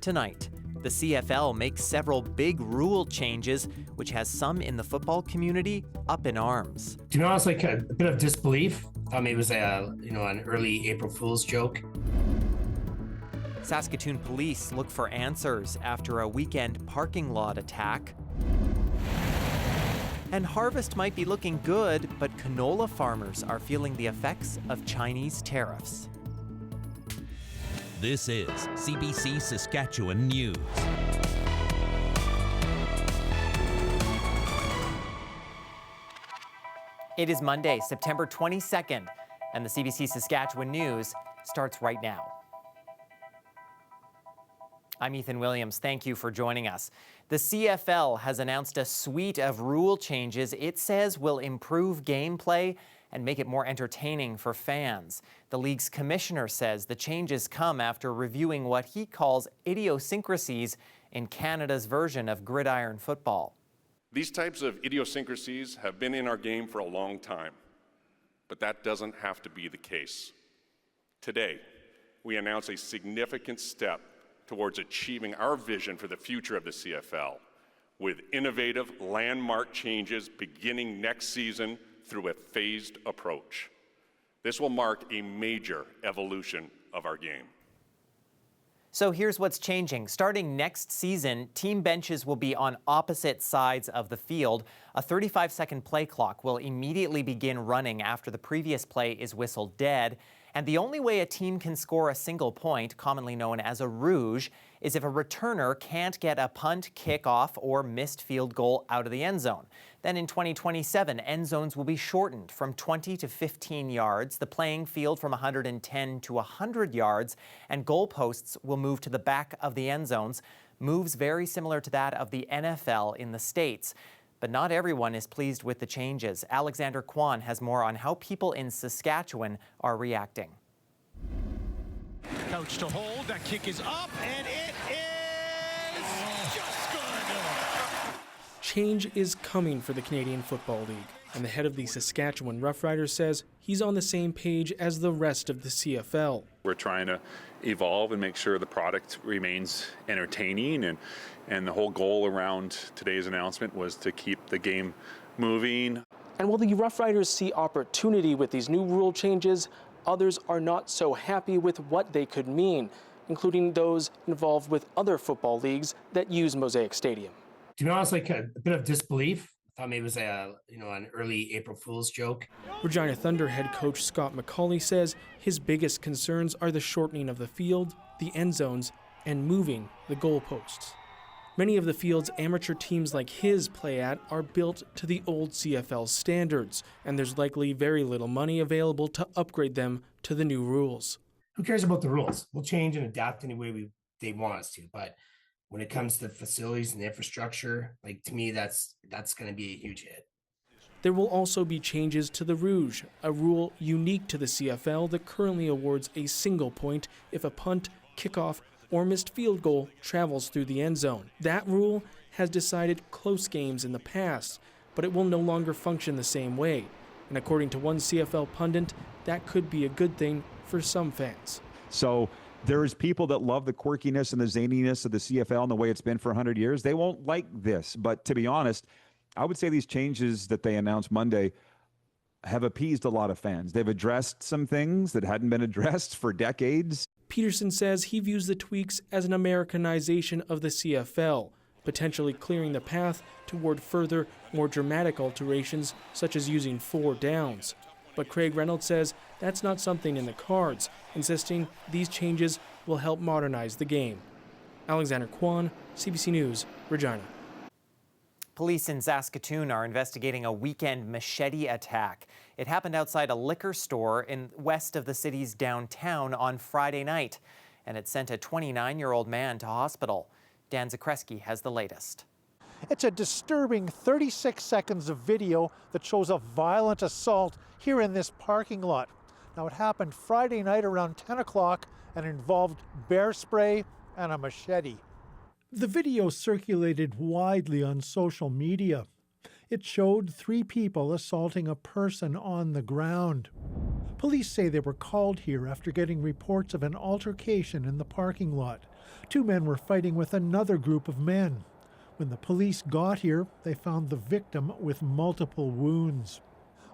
Tonight, the CFL makes several big rule changes, which has some in the football community up in arms. To be honest, like a bit of disbelief. Thought maybe it was an early April Fool's joke. Saskatoon police look for answers after a weekend parking lot attack. And harvest might be looking good, but canola farmers are feeling the effects of Chinese tariffs. This is CBC Saskatchewan News. It is Monday, September 22nd, and the CBC Saskatchewan News starts right now. I'm Ethan Williams. Thank you for joining us. The CFL has announced a suite of rule changes it says will improve gameplay and make it more entertaining for fans. The league's commissioner says the changes come after reviewing what he calls idiosyncrasies in Canada's version of gridiron football. These types of idiosyncrasies have been in our game for a long time, but that doesn't have to be the case. Today, we announce a significant step towards achieving our vision for the future of the CFL, with innovative landmark changes beginning next season through a phased approach. This will mark a major evolution of our game. So here's what's changing. Starting next season, team benches will be on opposite sides of the field. A 35-second play clock will immediately begin running after the previous play is whistled dead. And the only way a team can score a single point, commonly known as a rouge, is if a returner can't get a punt, kickoff, or missed field goal out of the end zone. Then in 2027, end zones will be shortened from 20 to 15 yards, the playing field from 110 to 100 yards, and goalposts will move to the back of the end zones, moves very similar to that of the NFL in the States. But not everyone is pleased with the changes. Alexander Kwan has more on how people in Saskatchewan are reacting. Couch to hold, that kick is up, and it is just good. Change is coming for the Canadian Football League, and the head of the Saskatchewan Roughriders says he's on the same page as the rest of the CFL. We're trying to evolve and make sure the product remains entertaining, and the whole goal around today's announcement was to keep the game moving. And while the Roughriders see opportunity with these new rule changes, others are not so happy with what they could mean, including those involved with other football leagues that use Mosaic Stadium. To be honest, like a bit of disbelief. Thought maybe it was an early April Fool's joke. Regina Thunder head coach Scott McCauley says his biggest concerns are the shortening of the field, the end zones, and moving the goalposts. Many of the field's amateur teams like his play at are built to the old CFL standards, and there's likely very little money available to upgrade them to the new rules. Who cares about the rules? We'll change and adapt any way they want us to, but when it comes to the facilities and the infrastructure, like to me, that's going to be a huge hit. There will also be changes to the rouge, a rule unique to the CFL that currently awards a single point if a punt, kickoff, or missed field goal travels through the end zone. That rule has decided close games in the past, but it will no longer function the same way. And according to one CFL pundit, that could be a good thing for some fans. So there's people that love the quirkiness and the zaniness of the CFL and the way it's been for 100 years. They won't like this. But to be honest, I would say these changes that they announced Monday have appeased a lot of fans. They've addressed some things that hadn't been addressed for decades. Peterson says he views the tweaks as an Americanization of the CFL, potentially clearing the path toward further, more dramatic alterations, such as using 4 downs. But Craig Reynolds says that's not something in the cards, insisting these changes will help modernize the game. Alexander Kwan, CBC News, Regina. Police in Saskatoon are investigating a weekend machete attack. It happened outside a liquor store west of the city's downtown on Friday night, and it sent a 29-year-old man to hospital. Dan Zakreski has the latest. It's a disturbing 36 seconds of video that shows a violent assault here in this parking lot. Now, it happened Friday night around 10 o'clock and involved bear spray and a machete. The video circulated widely on social media. It showed 3 people assaulting a person on the ground. Police say they were called here after getting reports of an altercation in the parking lot. 2 men were fighting with another group of men. When the police got here, they found the victim with multiple wounds.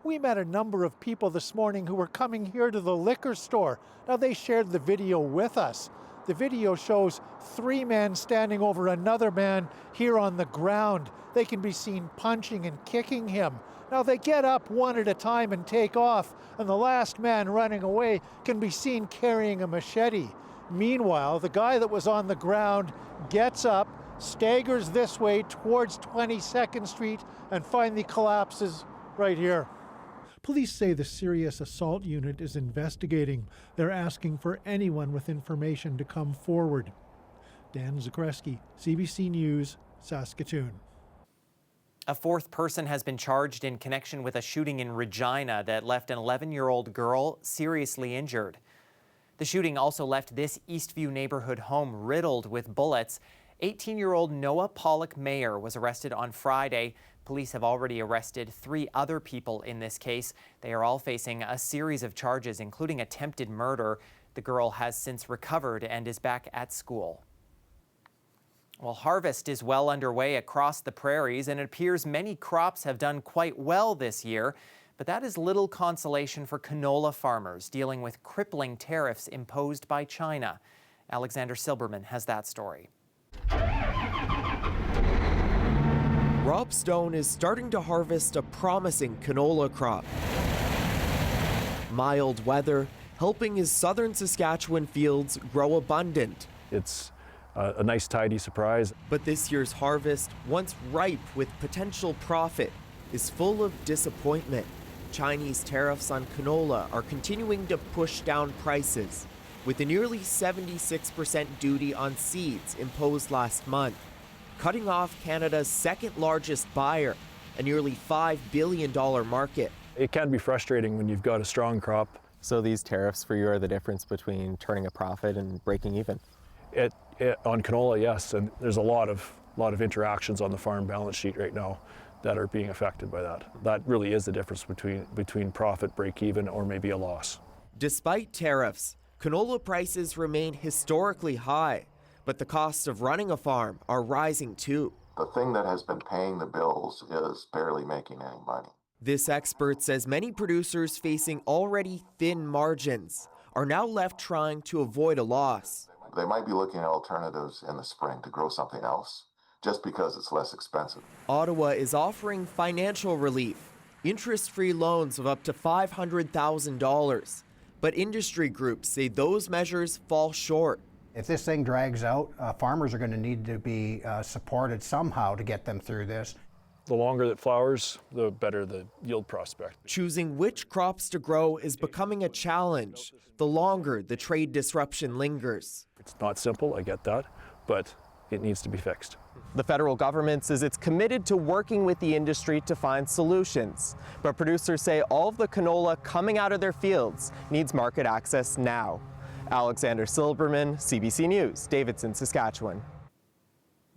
We met a number of people this morning who were coming here to the liquor store. Now, they shared the video with us. The video shows 3 men standing over another man here on the ground. They can be seen punching and kicking him. Now, they get up one at a time and take off, and the last man running away can be seen carrying a machete. Meanwhile, the guy that was on the ground gets up, staggers this way towards 22nd Street, and finally collapses right here. Police say the serious assault unit is investigating. They're asking for anyone with information to come forward. Dan Zakreski, CBC News, Saskatoon. A 4th person has been charged in connection with a shooting in Regina that left an 11-year-old girl seriously injured. The shooting also left this Eastview neighborhood home riddled with bullets. 18-year-old Noah Pollock Mayer was arrested on Friday. Police have already arrested 3 other people in this case. They are all facing a series of charges, including attempted murder. The girl has since recovered and is back at school. Well, harvest is well underway across the prairies, and it appears many crops have done quite well this year. But that is little consolation for canola farmers dealing with crippling tariffs imposed by China. Alexander Silberman has that story. Rob Stone is starting to harvest a promising canola crop. Mild weather helping his southern Saskatchewan fields grow abundant. It's a nice, tidy surprise. But this year's harvest, once ripe with potential profit, is full of disappointment. Chinese tariffs on canola are continuing to push down prices, with a nearly 76% duty on seeds imposed last month, cutting off Canada's second largest buyer, a nearly $5 billion market. It can be frustrating when you've got a strong crop. So these tariffs for you are the difference between turning a profit and breaking even? On canola, yes, and there's a lot of interactions on the farm balance sheet right now that are being affected by that. That really is the difference between profit, break even, or maybe a loss. Despite tariffs, canola prices remain historically high, but the costs of running a farm are rising too. The thing that has been paying the bills is barely making any money. This expert says many producers facing already thin margins are now left trying to avoid a loss. They might be looking at alternatives in the spring to grow something else, just because it's less expensive. Ottawa is offering financial relief, interest-free loans of up to $500,000. But industry groups say those measures fall short. If this thing drags out, farmers are going to need to be supported somehow to get them through this. The longer it flowers, the better the yield prospect. Choosing which crops to grow is becoming a challenge the longer the trade disruption lingers. It's not simple, I get that, but it needs to be fixed. The federal government says it's committed to working with the industry to find solutions. But producers say all of the canola coming out of their fields needs market access now. Alexander Silberman, CBC News, Davidson, Saskatchewan.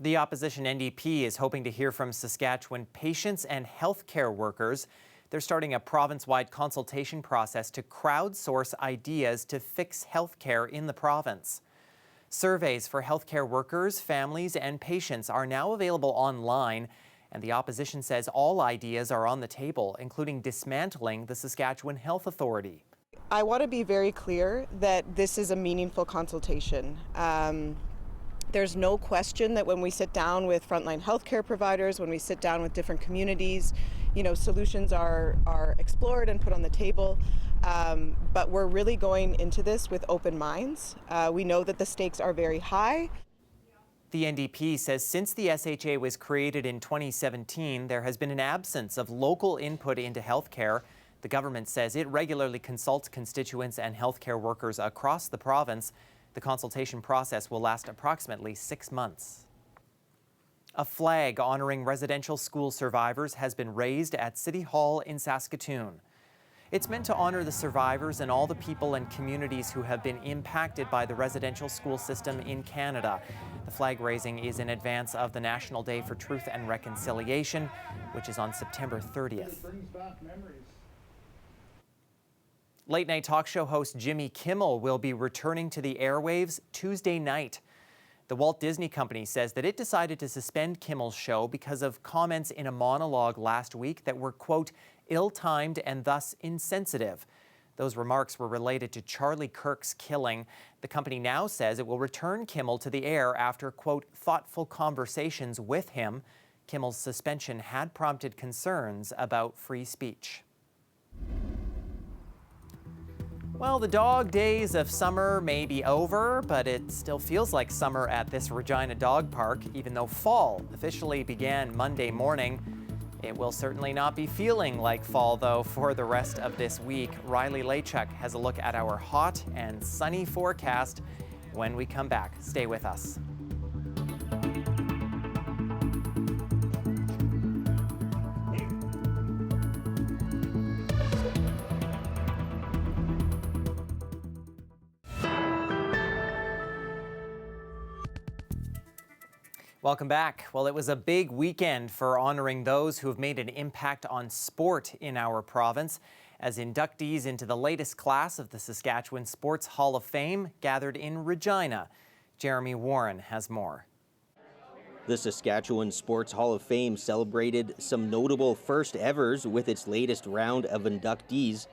The opposition NDP is hoping to hear from Saskatchewan patients and healthcare workers. They're starting a province-wide consultation process to crowdsource ideas to fix healthcare in the province. Surveys for healthcare workers, families, and patients are now available online, and the opposition says all ideas are on the table, including dismantling the Saskatchewan Health Authority. I want to be very clear that this is a meaningful consultation. There's no question that when we sit down with frontline healthcare providers, when we sit down with different communities, solutions are explored and put on the table. But we're really going into this with open minds. We know that the stakes are very high. The NDP says since the SHA was created in 2017, there has been an absence of local input into healthcare. The government says it regularly consults constituents and healthcare workers across the province. The consultation process will last approximately 6 months. A flag honoring residential school survivors has been raised at City Hall in Saskatoon. It's meant to honor the survivors and all the people and communities who have been impacted by the residential school system in Canada. The flag raising is in advance of the National Day for Truth and Reconciliation, which is on September 30th. Late night talk show host Jimmy Kimmel will be returning to the airwaves Tuesday night. The Walt Disney Company says that it decided to suspend Kimmel's show because of comments in a monologue last week that were, quote, ill-timed and thus insensitive. Those remarks were related to Charlie Kirk's killing. The company now says it will return Kimmel to the air after, quote, thoughtful conversations with him. Kimmel's suspension had prompted concerns about free speech. Well, the dog days of summer may be over, but it still feels like summer at this Regina dog park, even though fall officially began Monday morning. It will certainly not be feeling like fall, though, for the rest of this week. Riley Lachuk has a look at our hot and sunny forecast when we come back. Stay with us. Welcome back. Well, it was a big weekend for honoring those who have made an impact on sport in our province, as inductees into the latest class of the Saskatchewan Sports Hall of Fame gathered in Regina. Jeremy Warren has more. The Saskatchewan Sports Hall of Fame celebrated some notable first-evers with its latest round of inductees.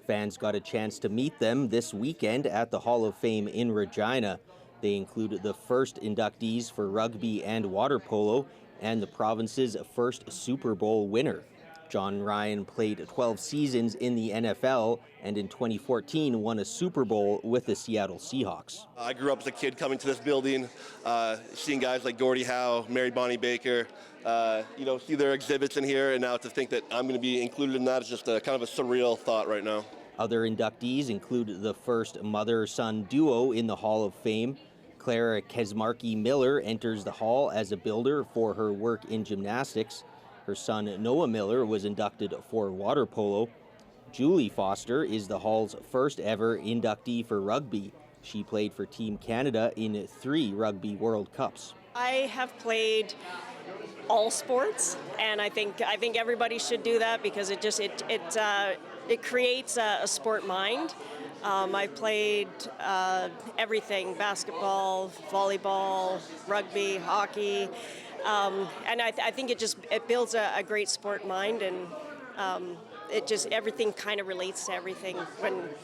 Fans got a chance to meet them this weekend at the Hall of Fame in Regina. They included the first inductees for rugby and water polo and the province's first Super Bowl winner. John Ryan played 12 seasons in the NFL and in 2014 won a Super Bowl with the Seattle Seahawks. I grew up as a kid coming to this building, seeing guys like Gordie Howe, Mary Bonnie Baker, see their exhibits in here, and now to think that I'm going to be included in that is just a kind of a surreal thought right now. Other inductees include the first mother-son duo in the Hall of Fame. Clara Kesmarki-Miller enters the hall as a builder for her work in gymnastics. Her son Noah Miller was inducted for water polo. Julie Foster is the hall's first ever inductee for rugby. She played for Team Canada in 3 Rugby World Cups. I have played all sports, and I think everybody should do that because it creates a sport mind. I played everything: basketball, volleyball, rugby, hockey, and I think it builds a great sport mind, and everything kind of relates to everything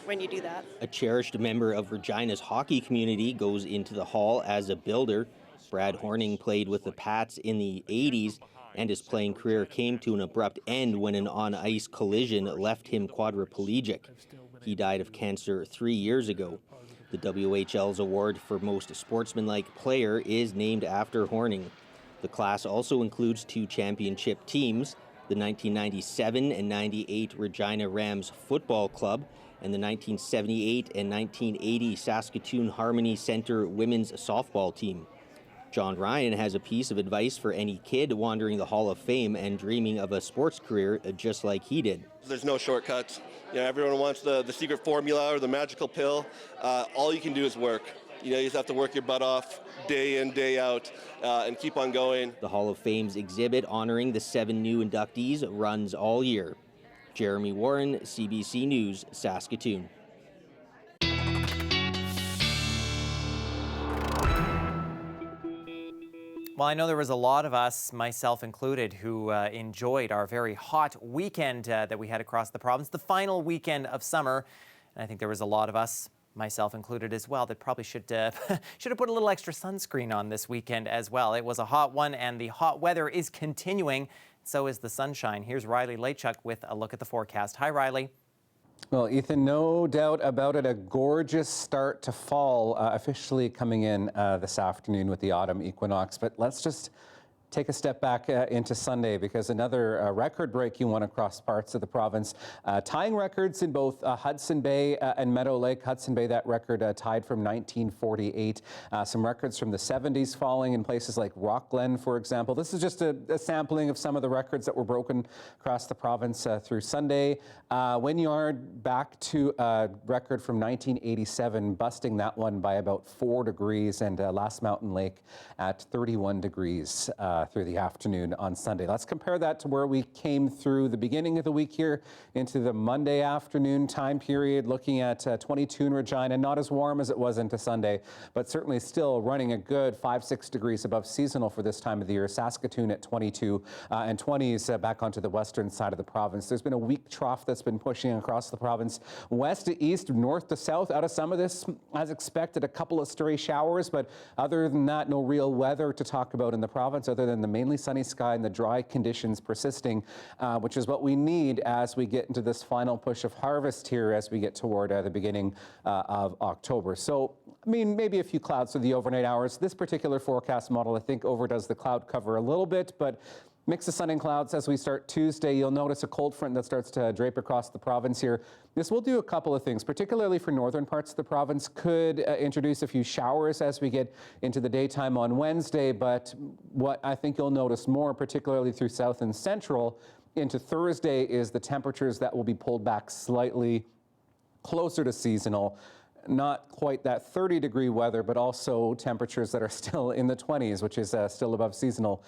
when you do that. A cherished member of Regina's hockey community goes into the hall as a builder. Brad Horning played with the Pats in the 80s, and his playing career came to an abrupt end when an on-ice collision left him quadriplegic. He died of cancer 3 years ago. The WHL's award for most sportsmanlike player is named after Horning. The class also includes 2 championship teams, the 1997 and 98 Regina Rams Football Club and the 1978 and 1980 Saskatoon Harmony Centre women's softball team. John Ryan has a piece of advice for any kid wandering the Hall of Fame and dreaming of a sports career just like he did. There's no shortcuts. Everyone wants the secret formula or the magical pill. All you can do is work. You just have to work your butt off day in, day out, and keep on going. The Hall of Fame's exhibit honoring the 7 new inductees runs all year. Jeremy Warren, CBC News, Saskatoon. Well, I know there was a lot of us, myself included, who enjoyed our very hot weekend that we had across the province, the final weekend of summer. And I think there was a lot of us, myself included as well, that probably should have put a little extra sunscreen on this weekend as well. It was a hot one, and the hot weather is continuing. So is the sunshine. Here's Riley Lachuk with a look at the forecast. Hi, Riley. Well, Ethan, no doubt about it, a gorgeous start to fall officially coming in this afternoon with the autumn equinox. But let's just take a step back into Sunday, because another record-breaking one across parts of the province, tying records in both Hudson Bay and Meadow Lake. Hudson Bay, that record tied from 1948. Some records from the 70s falling in places like Rockglen, for example. This is just a sampling of some of the records that were broken across the province through Sunday. Wynyard back to a record from 1987, busting that one by about 4 degrees, and Last Mountain Lake at 31 degrees. through the afternoon on Sunday. Let's compare that to where we came through the beginning of the week here into the Monday afternoon time period, looking at 22 in Regina, not as warm as it was into Sunday, but certainly still running a good 5-6 degrees above seasonal for this time of the year. Saskatoon at 22 and 20s back onto the western side of the province. There's been a weak trough that's been pushing across the province, west to east, north to south. Out of some of this, as expected, a couple of stray showers, but other than that, no real weather to talk about in the province other than the mainly sunny sky and the dry conditions persisting, which is what we need as we get into this final push of harvest here as we get toward the beginning of October. So, I mean, maybe a few clouds for the overnight hours. This particular forecast model, I think, overdoes the cloud cover a little bit, but mix of sun and clouds as we start Tuesday. You'll notice a cold front that starts to drape across the province here. This will do a couple of things, particularly for northern parts of the province. Could introduce a few showers as we get into the daytime on Wednesday, but what I think you'll notice more, particularly through south and central, into Thursday is the temperatures that will be pulled back slightly closer to seasonal. Not quite that 30-degree weather, but also temperatures that are still in the 20s, which is still above seasonal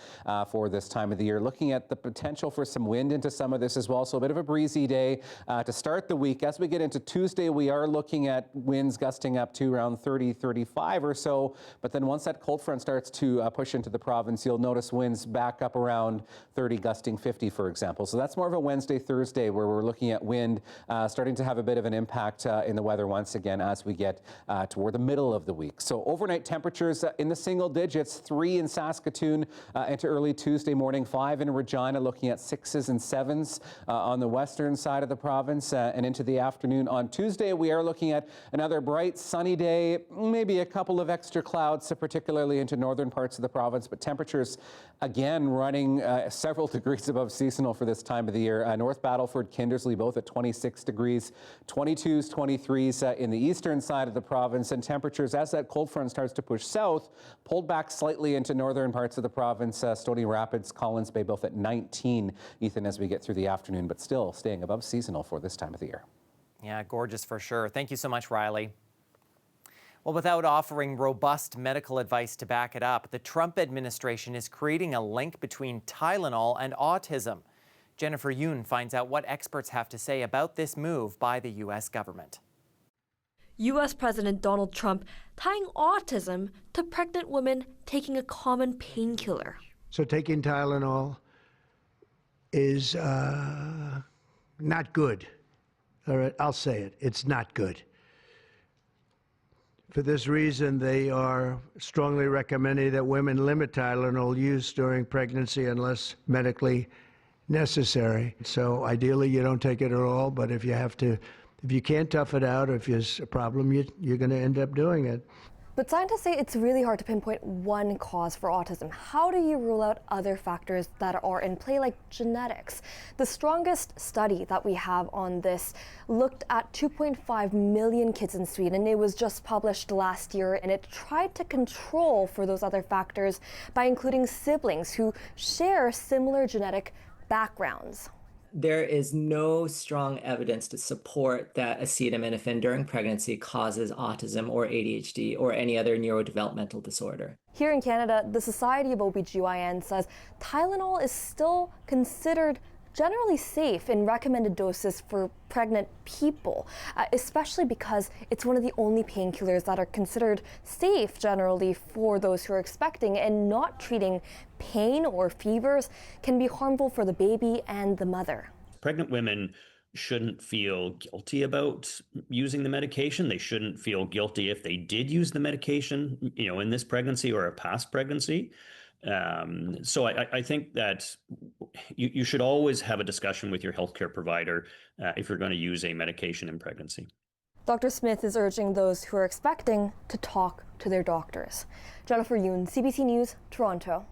for this time of the year. Looking at the potential for some wind into some of this as well, so a bit of a breezy day to start the week. As we get into Tuesday, we are looking at winds gusting up to around 30, 35 or so, but then once that cold front starts to push into the province, you'll notice winds back up around 30, gusting 50, for example. So that's more of a Wednesday, Thursday, where we're looking at wind starting to have a bit of an impact in the weather once again as we get toward the middle of the week. So overnight temperatures in the single digits, 3 in Saskatoon into early Tuesday morning, 5 in Regina, looking at 6s and 7s on the western side of the province and into the afternoon. On Tuesday, we are looking at another bright sunny day, maybe a couple of extra clouds, particularly into northern parts of the province, but temperatures again running several degrees above seasonal for this time of the year. North Battleford, Kindersley, both at 26 degrees, 22s, 23s in the eastern side of the province, and temperatures as that cold front starts to push south, pulled back slightly into northern parts of the province. Stony Rapids, Collins Bay, both at 19, Ethan, as we get through the afternoon, but still staying above seasonal for this time of the year. Yeah, gorgeous for sure. Thank you so much, Riley. Well, without offering robust medical advice to back it up, the Trump administration is creating a link between Tylenol and autism. Jennifer Yoon finds out what experts have to say about this move by the U.S. government. U.S. President Donald Trump tying autism to pregnant women taking a common painkiller. So taking Tylenol is not good. All right, I'll say it. It's not good. For this reason, they are strongly recommending that women limit Tylenol use during pregnancy unless medically necessary. So ideally, you don't take it at all, but if you have to, if you can't tough it out, or if there's a problem, you're going to end up doing it. But scientists say it's really hard to pinpoint one cause for autism. How do you rule out other factors that are in play, like genetics? The strongest study that we have on this looked at 2.5 million kids in Sweden. It was just published last year, and it tried to control for those other factors by including siblings who share similar genetic backgrounds. There is no strong evidence to support that acetaminophen during pregnancy causes autism or ADHD or any other neurodevelopmental disorder. Here in Canada, the Society of OBGYN says Tylenol is still considered generally safe in recommended doses for pregnant people, especially because it's one of the only painkillers that are considered safe generally for those who are expecting, and not treating pain or fevers can be harmful for the baby and the mother. Pregnant women shouldn't feel guilty about using the medication. They shouldn't feel guilty if they did use the medication, in this pregnancy or a past pregnancy. So I think that you should always have a discussion with your healthcare provider if you're going to use a medication in pregnancy. Dr. Smith is urging those who are expecting to talk to their doctors. Jennifer Yoon, CBC News, Toronto.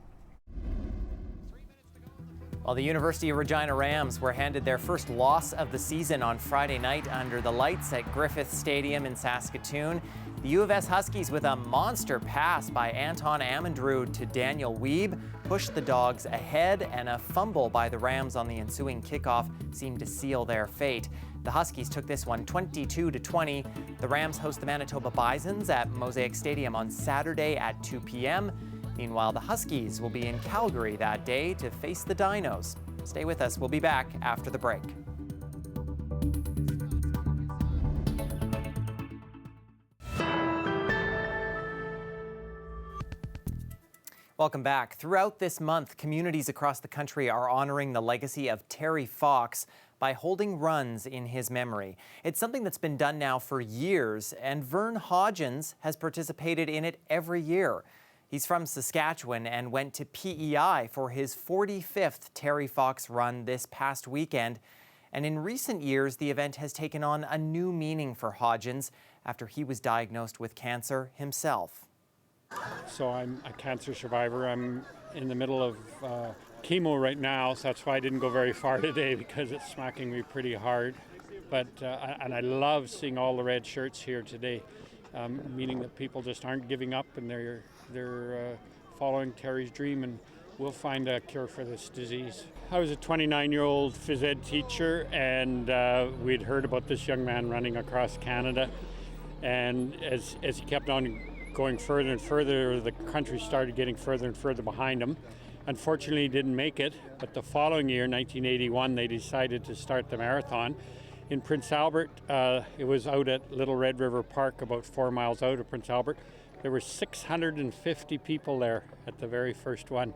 Well, the University of Regina Rams were handed their first loss of the season on Friday night under the lights at Griffith Stadium in Saskatoon. The U of S Huskies, with a monster pass by Anton Amandrew to Daniel Wiebe, pushed the Dogs ahead, and a fumble by the Rams on the ensuing kickoff seemed to seal their fate. The Huskies took this one 22-20. The Rams host the Manitoba Bisons at Mosaic Stadium on Saturday at 2 p.m. Meanwhile, the Huskies will be in Calgary that day to face the Dinos. Stay with us. We'll be back after the break. Welcome back. Throughout this month, communities across the country are honoring the legacy of Terry Fox by holding runs in his memory. It's something that's been done now for years, and Vern Hodgins has participated in it every year. He's from Saskatchewan and went to PEI for his 45th Terry Fox run this past weekend. And in recent years, the event has taken on a new meaning for Hodgins after he was diagnosed with cancer himself. So I'm a cancer survivor. I'm in the middle of chemo right now, so that's why I didn't go very far today, because it's smacking me pretty hard. But and I love seeing all the red shirts here today, meaning that people just aren't giving up and they're following Terry's dream, and we'll find a cure for this disease. I was a 29-year-old phys ed teacher, and we'd heard about this young man running across Canada, and as he kept on going further and further, the country started getting further and further behind him. Unfortunately, he didn't make it, but the following year, 1981, they decided to start the marathon. In Prince Albert, it was out at Little Red River Park, about 4 miles out of Prince Albert. There were 650 people there at the very first one.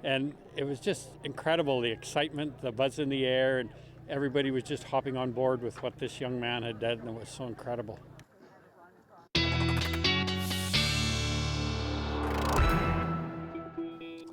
And it was just incredible, the excitement, the buzz in the air, and everybody was just hopping on board with what this young man had done, and it was so incredible.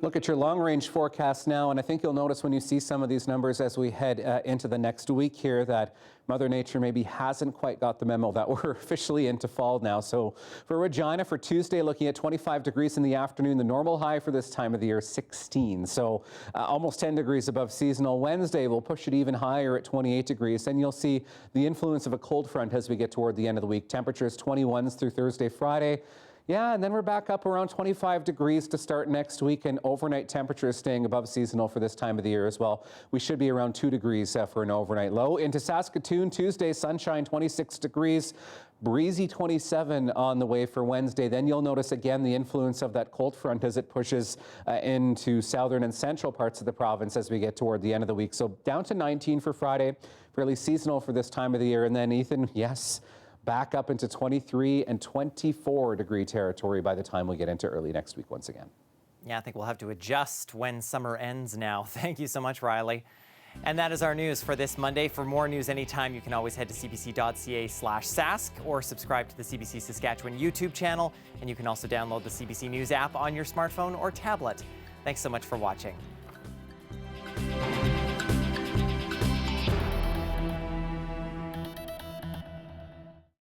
Look at your long-range forecast now, and I think you'll notice when you see some of these numbers as we head into the next week here that Mother Nature maybe hasn't quite got the memo that we're officially into fall now. So for Regina, for Tuesday, looking at 25 degrees in the afternoon, the normal high for this time of the year, 16. So almost 10 degrees above seasonal. Wednesday, we'll push it even higher at 28 degrees. Then you'll see the influence of a cold front as we get toward the end of the week. Temperatures 21s through Thursday, Friday. Yeah, and then we're back up around 25 degrees to start next week, and overnight temperatures staying above seasonal for this time of the year as well. We should be around 2 degrees for an overnight low. Into Saskatoon, Tuesday, sunshine, 26 degrees. Breezy 27 on the way for Wednesday. Then you'll notice again the influence of that cold front as it pushes into southern and central parts of the province as we get toward the end of the week. So down to 19 for Friday, fairly seasonal for this time of the year. And then Ethan, yes, back up into 23 and 24 degree territory by the time we get into early next week once again. Yeah, I think we'll have to adjust when summer ends now. Thank you so much, Riley. And that is our news for this Monday. For more news anytime, you can always head to cbc.ca/sask or subscribe to the CBC Saskatchewan YouTube channel. And you can also download the CBC News app on your smartphone or tablet. Thanks so much for watching.